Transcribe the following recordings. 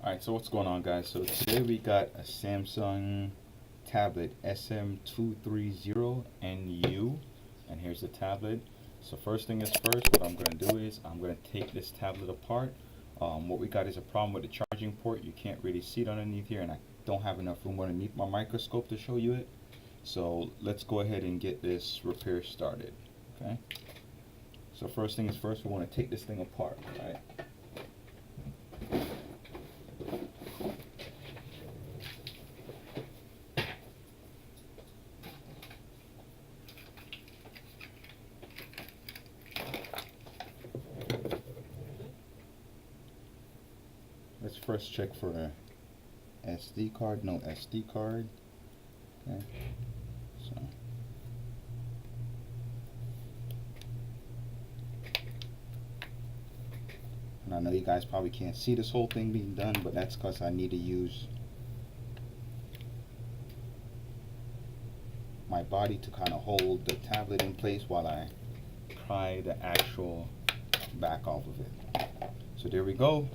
Alright, so what's going on, guys? So today we got a Samsung tablet Sm-T230NU, and here's the tablet. So first thing is first, what I'm going to do is I'm going to take this tablet apart. What we got is a problem with the charging port. You can't really see it underneath here, and I don't have enough room underneath my microscope to show you it. So let's go ahead and get this repair started. Okay. So first thing is first, we want to take this thing apart, right? Let's first check for the SD card. No SD card. Okay. So and I know you guys probably can't see this whole thing being done, but that's because I need to use my body to kind of hold the tablet in place while I pry the actual back off of it. So there we go.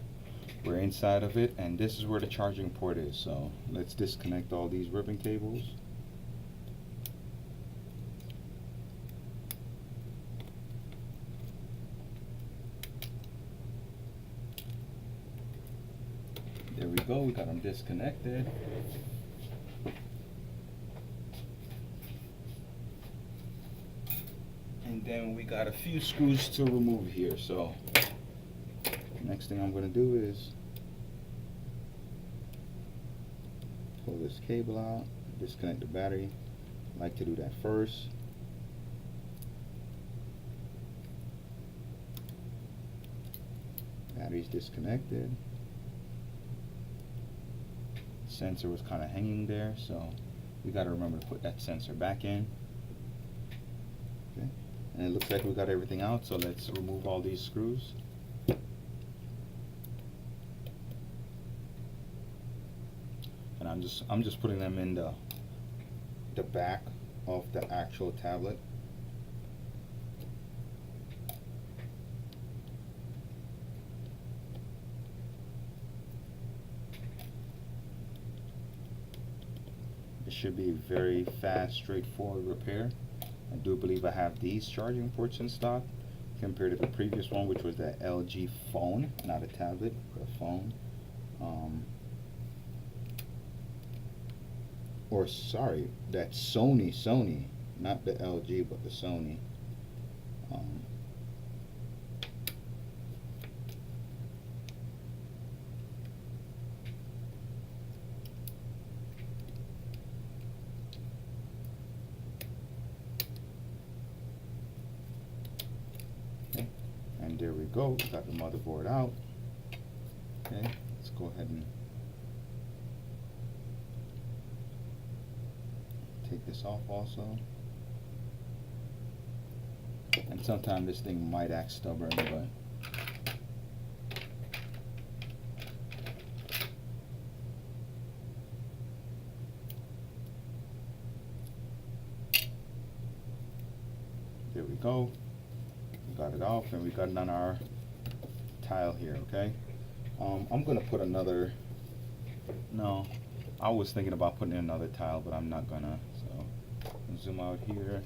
We're inside of it, and this is where the charging port is. So let's disconnect all these ribbon cables. There we go, we got them disconnected. And then we got a few screws to remove here. So next thing I'm going to do is pull this cable out, disconnect the battery. I like to do that first. Battery's disconnected. Sensor was kind of hanging there, so we got to remember to put that sensor back in. Okay, and it looks like we got everything out, so let's remove all these screws. And I'm just putting them in the back of the actual tablet. It should be a very fast, straightforward repair. I do believe I have these charging ports in stock compared to the previous one, which was that LG phone, not a tablet, but a phone. Or sorry, that Sony, not the LG, but the Sony. Okay. And there we go, we got the motherboard out. Okay, let's go ahead and take this off also. And sometimes this thing might act stubborn, but there we go. We got it off, and we got it on our tile here. Okay. I'm gonna put another. No, I was thinking about putting in another tile, but I'm not gonna. So zoom out here.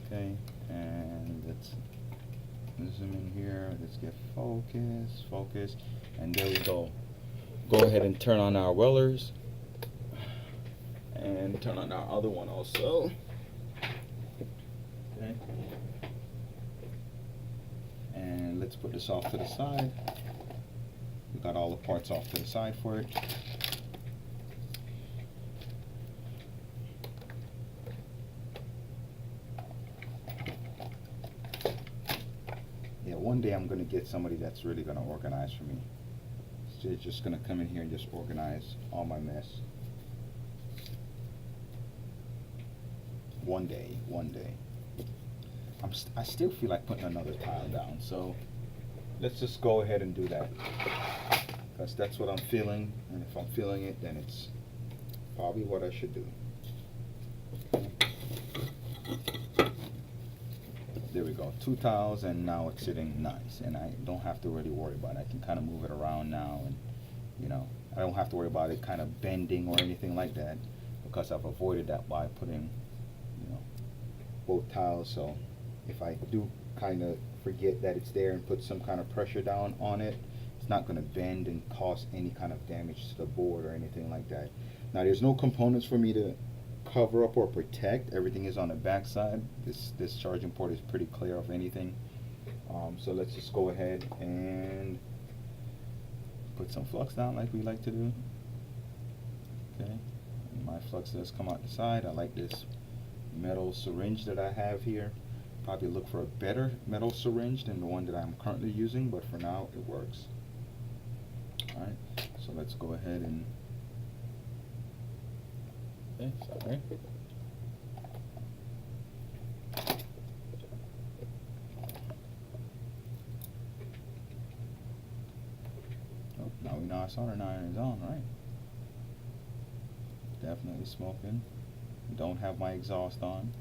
Okay, and let's zoom in here. Let's get focus, and there we go. Go ahead and turn on our wellers, and turn on our other one also. Okay, and let's put this off to the side. We got all the parts off to the side for it. Yeah, one day I'm gonna get somebody that's really gonna organize for me. They're just gonna come in here and just organize all my mess. One day. I still feel like putting another tile down, so let's just go ahead and do that, because that's what I'm feeling, and if I'm feeling it, then it's probably what I should do. There we go, 2 tiles, and now it's sitting nice, and I don't have to really worry about it. I can kind of move it around now and you know, I don't have to worry about it kind of bending or anything like that, because I've avoided that by putting, you know, both tiles. So if I do kind of forget that it's there and put some kind of pressure down on it, it's not going to bend and cause any kind of damage to the board or anything like that. Now there's no components for me to cover up or protect. Everything is on the back side. This charging port is pretty clear of anything. So let's just go ahead and put some flux down like we like to do. Okay, and my flux does come out the side. I like this metal syringe that I have here. Probably look for a better metal syringe than the one that I'm currently using, but for now it works. Alright, so let's go ahead and sorry. Oh, now we know our soldering iron is on, right? Definitely smoking. Don't have my exhaust on.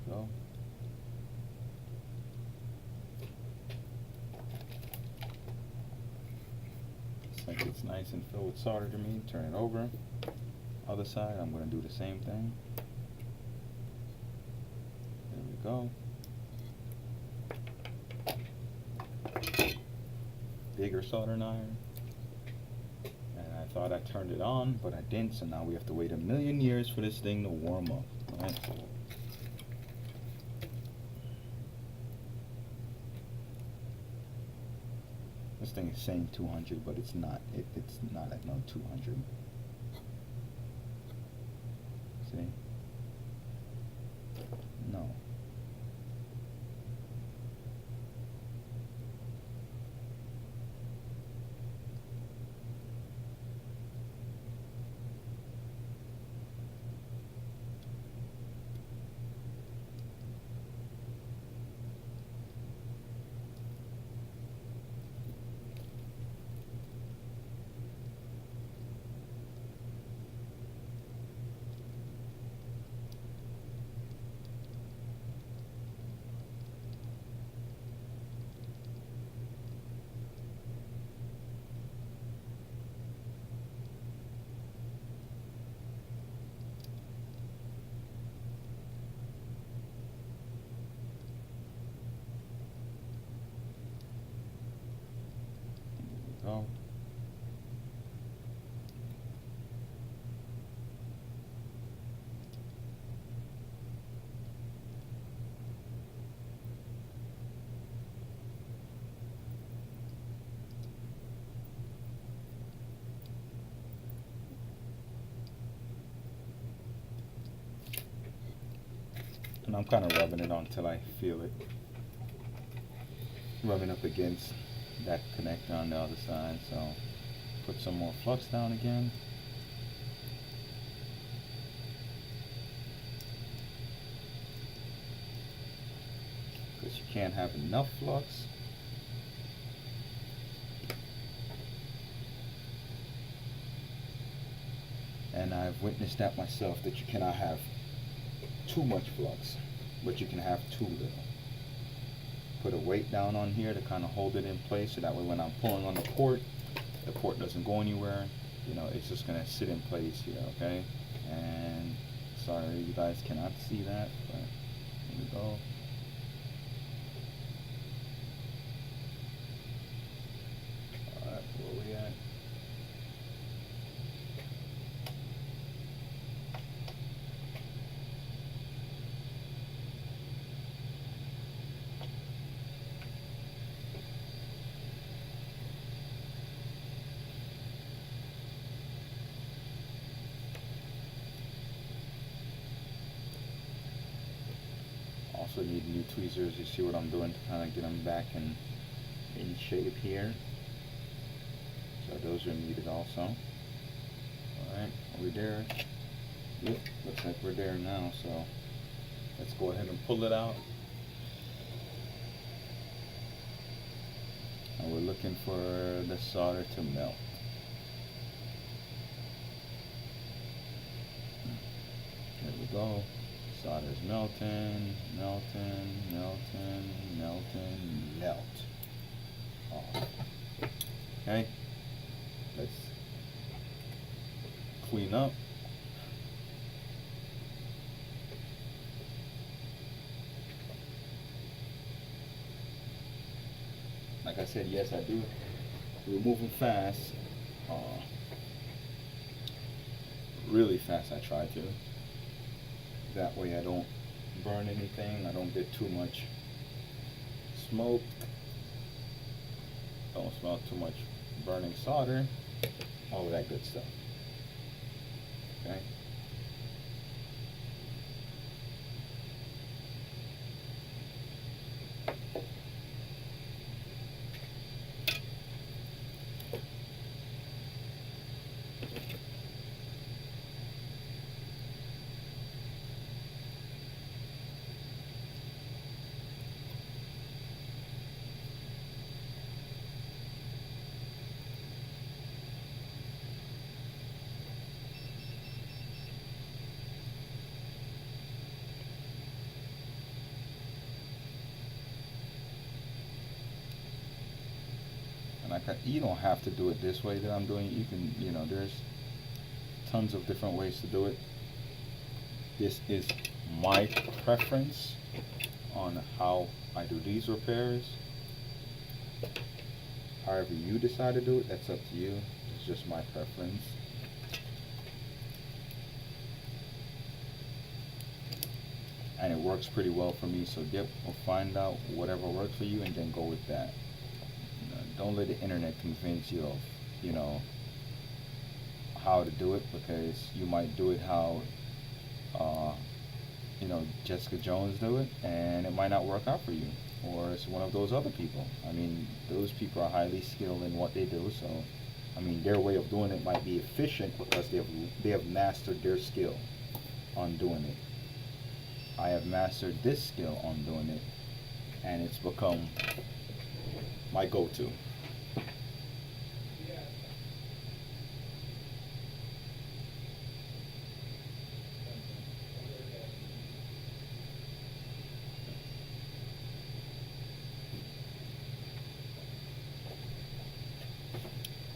Go. Looks like it's nice and filled with solder to me. Turn it over. Other side, I'm going to do the same thing. There we go. Bigger soldering iron. And I thought I turned it on, but I didn't, so now we have to wait a million years for this thing to warm up. Right? This thing is saying 200, but it's not. It's not at no 200. See? No. Go. And I'm kind of rubbing it on until I feel it rubbing up against that connector on the other side. So put some more flux down again. Because you can't have enough flux. And I've witnessed that myself, that you cannot have too much flux, but you can have too little. Put a weight down on here to kind of hold it in place, so that way when I'm pulling on the port doesn't go anywhere. You know, it's just gonna sit in place here, okay? And sorry you guys cannot see that, but here we go. Alright, where we at? Also need new tweezers. You see what I'm doing to kind of get them back in shape here. So those are needed also. Alright, are we there? Yep, looks like we're there now, so let's go ahead and pull it out. And we're looking for the solder to melt. There we go. Solder's melting, melting, melting, melting, melt. Off. Okay, let's clean up. Like I said, yes, I do. We're moving fast. Really fast, I try to. That way I don't burn anything. I don't get too much smoke. Don't smell too much burning solder. All of that good stuff. Okay. You don't have to do it this way that I'm doing. You can, you know, there's tons of different ways to do it. This is my preference on how I do these repairs. However you decide to do it, that's up to you. It's just my preference. And it works pretty well for me, so yep, we'll find out whatever works for you and then go with that. Don't let the internet convince you of, you know, how to do it, because you might do it how, you know, Jessica Jones do it, and it might not work out for you, or it's one of those other people. I mean, those people are highly skilled in what they do, so, I mean, their way of doing it might be efficient because they have mastered their skill on doing it. I have mastered this skill on doing it, and it's become my go-to.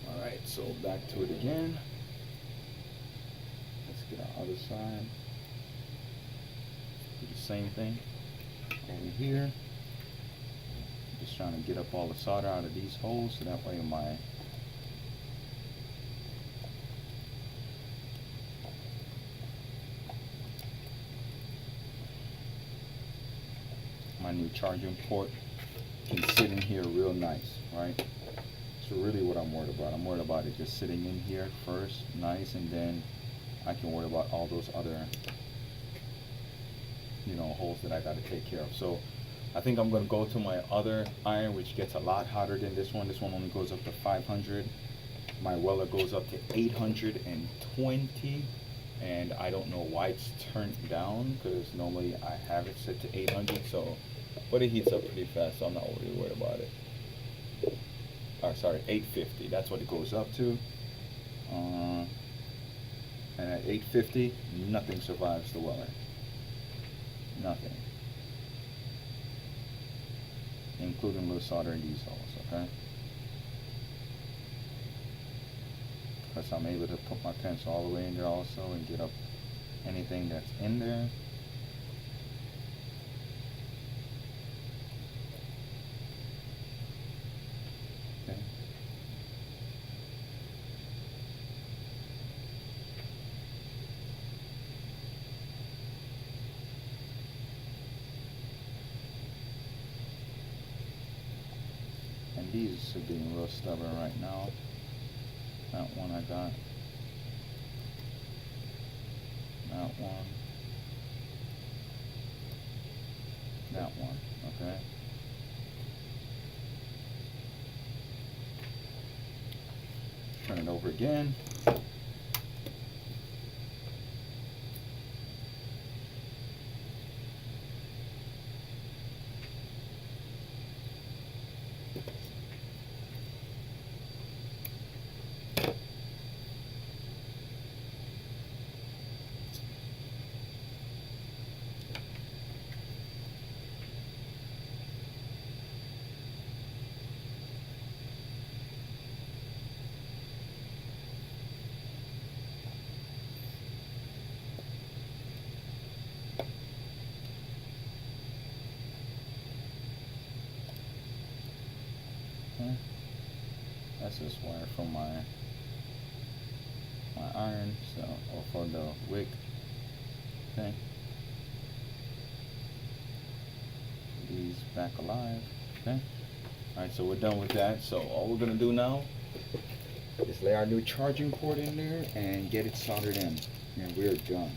Alright, so back to it again. Let's get our other side. Do the same thing over here. Just trying to get up all the solder out of these holes so that way my new charging port can sit in here real nice, right? So really what I'm worried about, I'm worried about it just sitting in here first, nice, and then I can worry about all those other, you know, holes that I got to take care of. So I think I'm going to go to my other iron, which gets a lot hotter than this one. This one only goes up to 500. My welder goes up to 820, and I don't know why it's turned down, because normally I have it set to 800. So, but it heats up pretty fast, so I'm not really worried about it. Sorry, 850. That's what it goes up to. And at 850, nothing survives the welder. Nothing. Including little solder in these holes, okay? Because I'm able to put my pencil all the way in there also and get up anything that's in there. Okay. And these are being real stubborn right now. That one I got. That one. That one, okay? Turn it over again. That's this wire from my iron, so, or for the wick. Okay. These back alive. Okay. Alright, so we're done with that. So all we're gonna do now is lay our new charging port in there and get it soldered in, and we're done.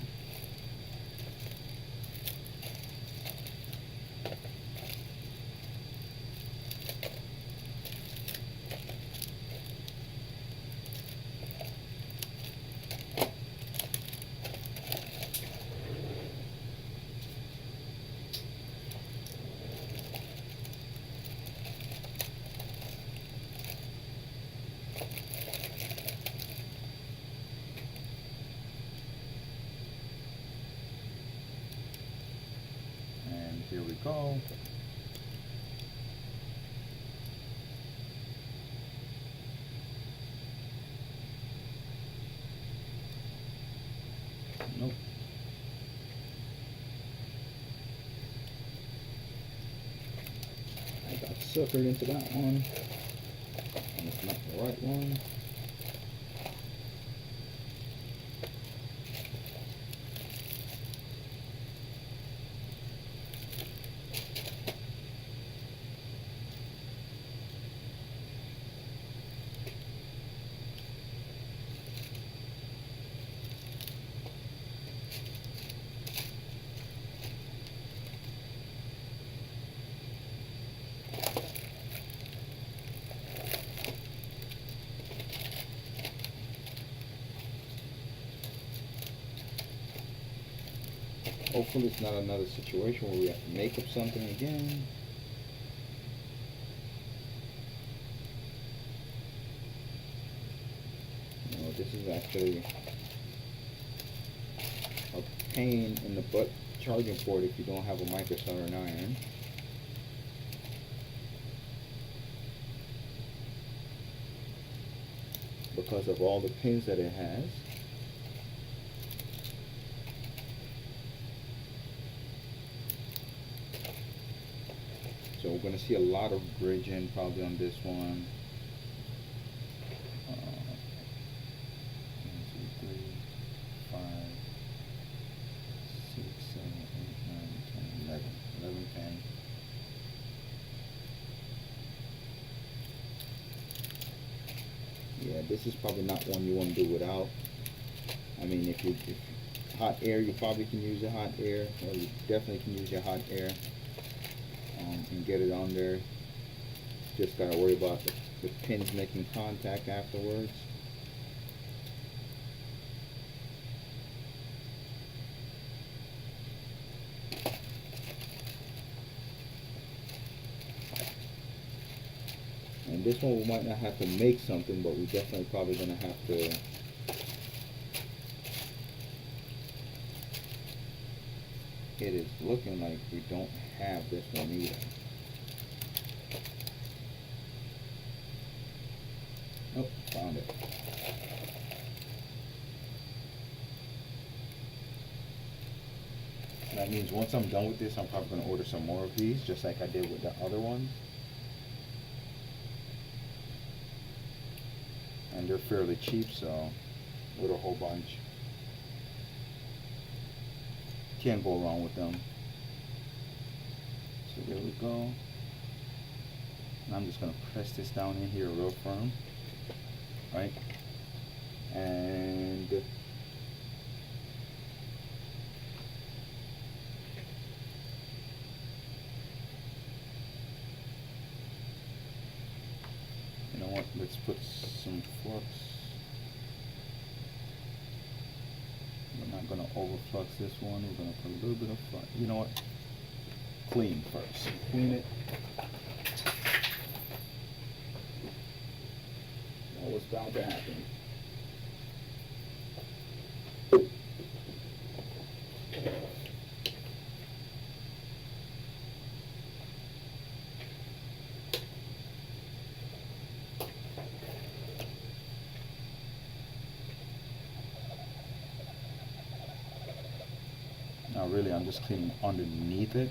Here we go. Nope. I got suckered into that one, and it's not the right one. Hopefully it's not another situation where we have to make up something again. No, this is actually a pain in the butt charging port if you don't have a micro soldering iron. Because of all the pins that it has. So we're going to see a lot of bridging probably on this one. 1, 2, 3, 5, 6, 7, 8, 9, 10, 11. 11 pin. Yeah, this is probably not one you want to do without. I mean, if hot air, you probably can use your hot air, or you definitely can use your hot air. And get it on there. Just gotta worry about the pins making contact afterwards. And this one we might not have to make something, but we definitely probably gonna have to it is looking like we don't have this one either. Oh, found it. That means once I'm done with this, I'm probably going to order some more of these, just like I did with the other ones. And they're fairly cheap, so with a whole bunch, can't go wrong with them. So there we go. And I'm just going to press this down in here real firm, right? And you know what, let's put some flux not going to overflux this one. We're going to put a little bit of flux. You know what? Clean first. Clean it. What was bound to happen? Now really I'm just cleaning underneath it.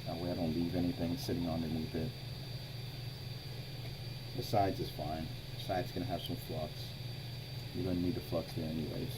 That way I don't leave anything sitting underneath it. The sides is fine. The side's gonna have some flux. You're gonna need the flux there anyways.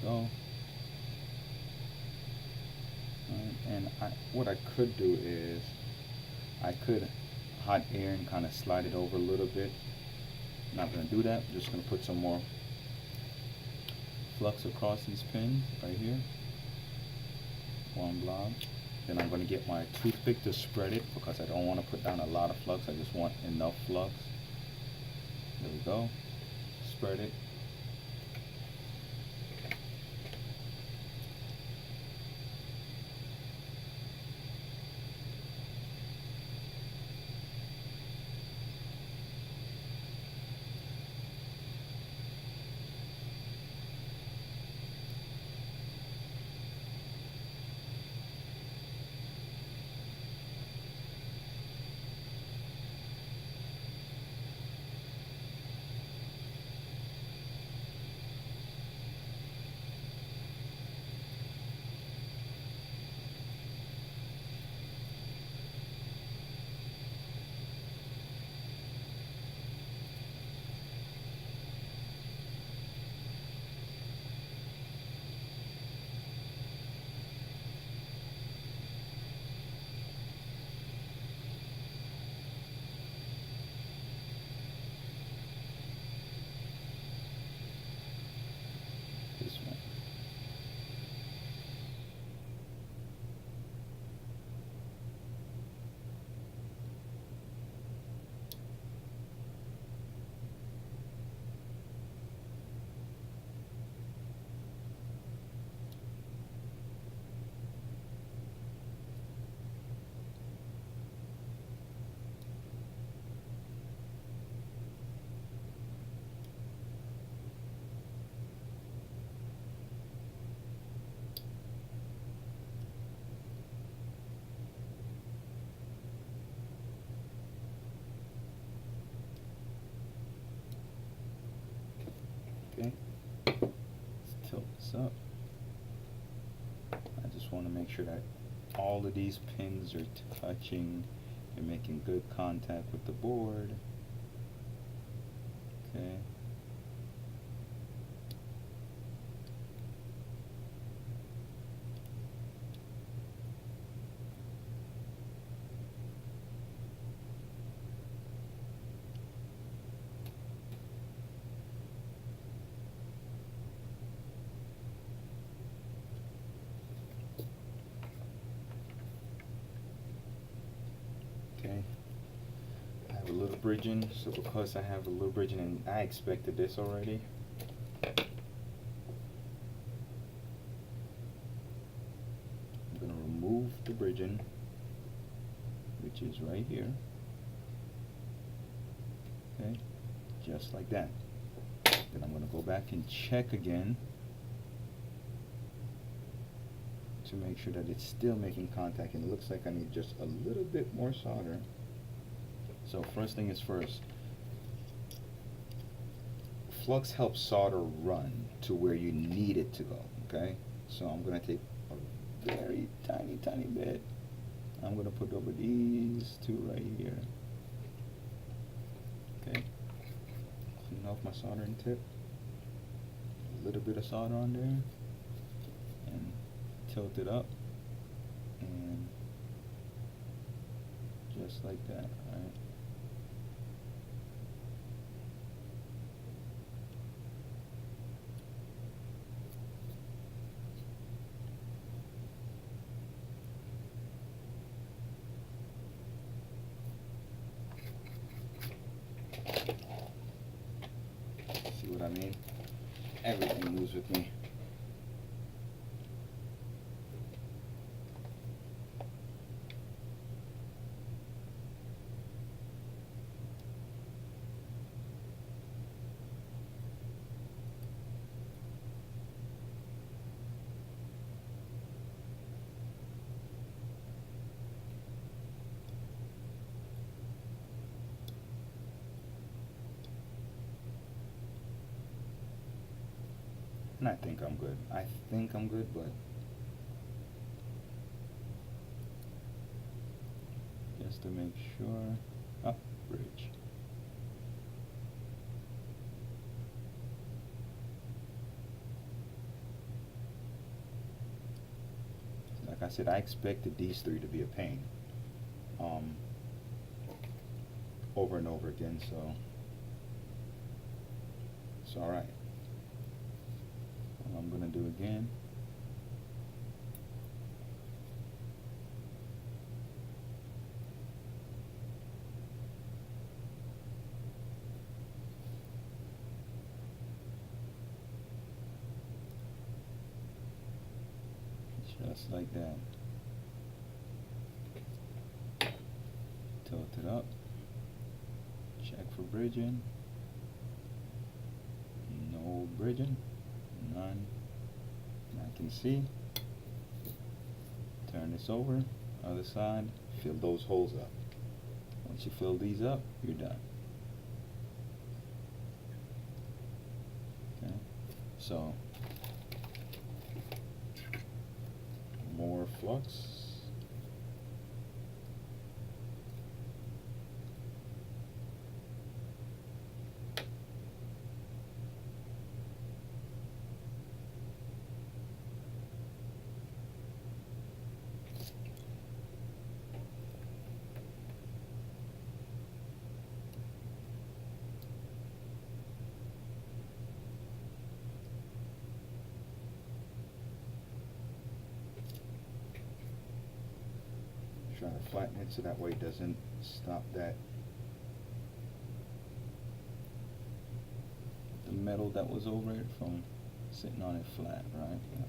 Go. And what I could do is I could hot air and kind of slide it over a little bit. Not going to do that. I'm just going to put some more flux across these pins right here. One blob. Then I'm going to get my toothpick to spread it because I don't want to put down a lot of flux. I just want enough flux. There we go. Spread it. This one. Okay, let's tilt this up. I just want to make sure that all of these pins are touching and making good contact with the board. Okay. Okay, I have a little bridging, so because I have a little bridging and I expected this already, I'm going to remove the bridging, which is right here. Okay, just like that. Then I'm going to go back and check again to make sure that it's still making contact, and it looks like I need just a little bit more solder. So first thing is first, flux helps solder run to where you need it to go, okay? So I'm gonna take a very tiny bit. I'm gonna put over these two right here. Okay. Clean off my soldering tip. A little bit of solder on there, and tilt it up, and just like that. All right. See what I mean? Everything moves with me. And I think I'm good. I think I'm good, but just to make sure. Up, bridge. Like I said, I expected these three to be a pain. Over and over again, so it's alright. What I'm gonna do again. Just like that. Tilt it up. Check for bridging. No bridging. None. I can see. Turn this over. Other side. Fill those holes up. Once you fill these up, you're done. Okay. So more flux. Try to flatten it so that way it doesn't stop that the metal that was over it from sitting on it flat, right? Yeah.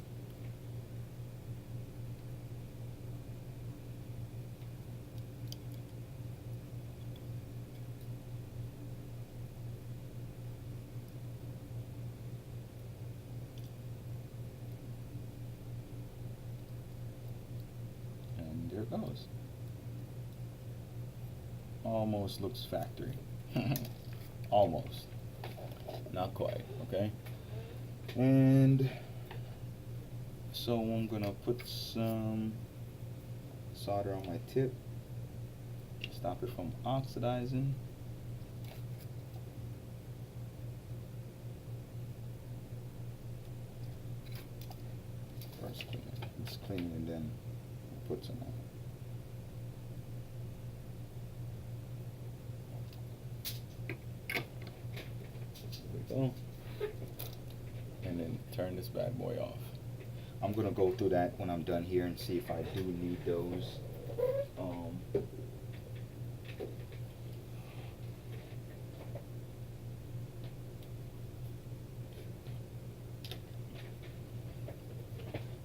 And there it goes. Almost looks factory. Almost. Not quite, okay? And so I'm gonna put some solder on my tip, stop it from oxidizing. First clean it. Let's clean it and then put some on. Go. And then turn this bad boy off. I'm gonna go through that when I'm done here and see if I do need those. I'm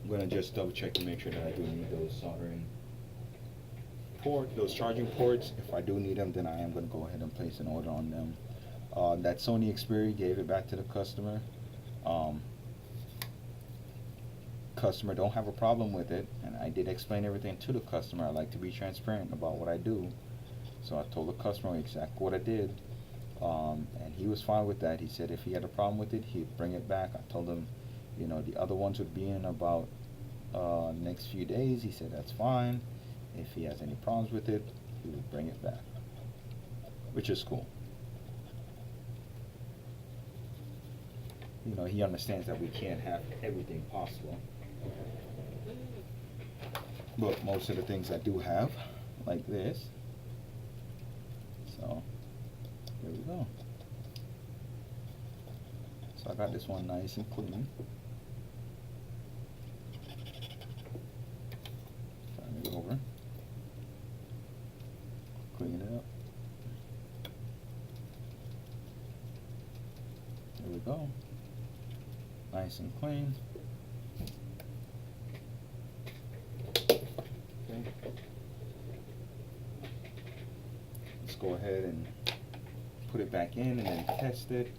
gonna just double check to make sure that I do need those soldering those charging ports. If I do need them, then I am gonna go ahead and place an order on them. That Sony Xperia, gave it back to the customer. Customer don't have a problem with it, and I did explain everything to the customer. I like to be transparent about what I do, so I told the customer exactly what I did, and he was fine with that. He said if he had a problem with it, he'd bring it back. I told him, you know, the other ones would be in about next few days. He said that's fine. If he has any problems with it, he will bring it back, which is cool. You know, he understands that we can't have everything possible, but most of the things I do have, like this. So here we go. So I got this one nice and clean. Turn it over. Clean it up. There we go. Nice and clean. Okay. Let's go ahead and put it back in and then test it.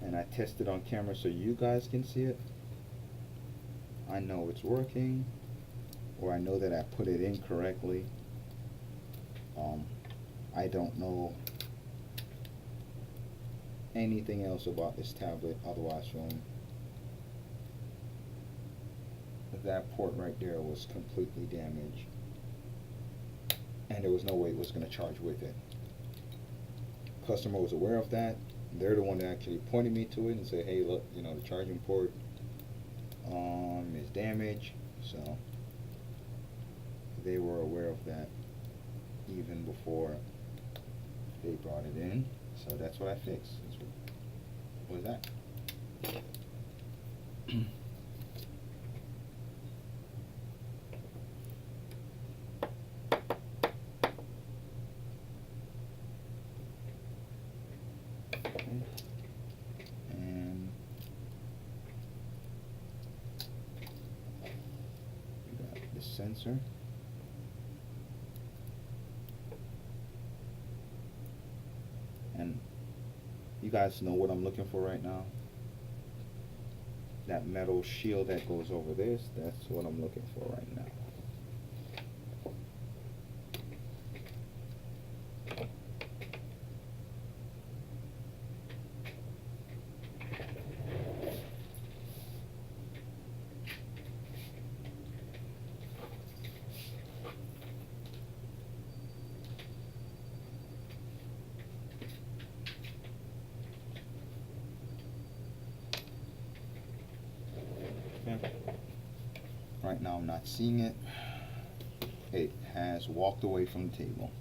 And I tested on camera so you guys can see it. I know it's working, or I know that I put it in correctly. I don't know anything else about this tablet otherwise from that port right there was completely damaged, and there was no way it was going to charge with it. Customer was aware of that. They're the one that actually pointed me to it and said, hey, look, you know, the charging port is damaged. So they were aware of that even before they brought it in. So that's what I fixed. What was that? And we got the sensor. And you guys know what I'm looking for right now. That metal shield that goes over this, that's what I'm looking for right now. Okay. Right now I'm not seeing it. It has walked away from the table.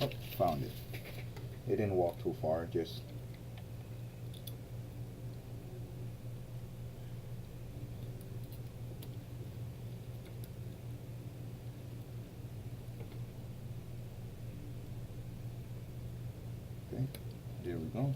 Oh, found it. It didn't walk too far, just okay, there we go.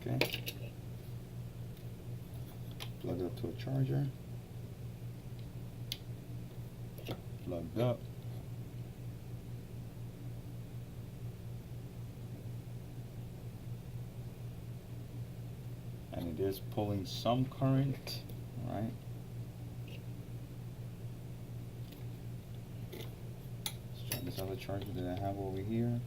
Okay. Plug it up to a charger. Plugged up. And it is pulling some current, right? Let's try this other charger that I have over here.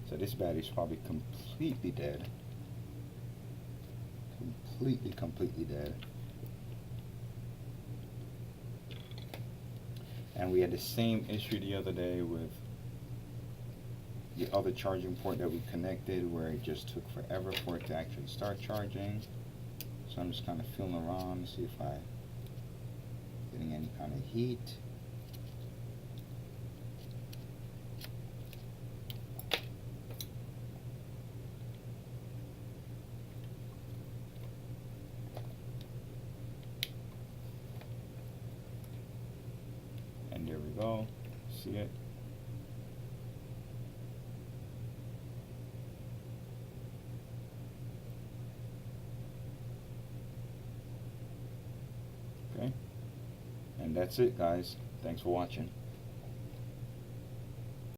So this battery is probably completely dead. Completely dead. And we had the same issue the other day with the other charging port that we connected, where it just took forever for it to actually start charging. So I'm just kind of feeling around to see if I getting any kind of heat. And there we go. See it? Okay. And that's it, guys. Thanks for watching.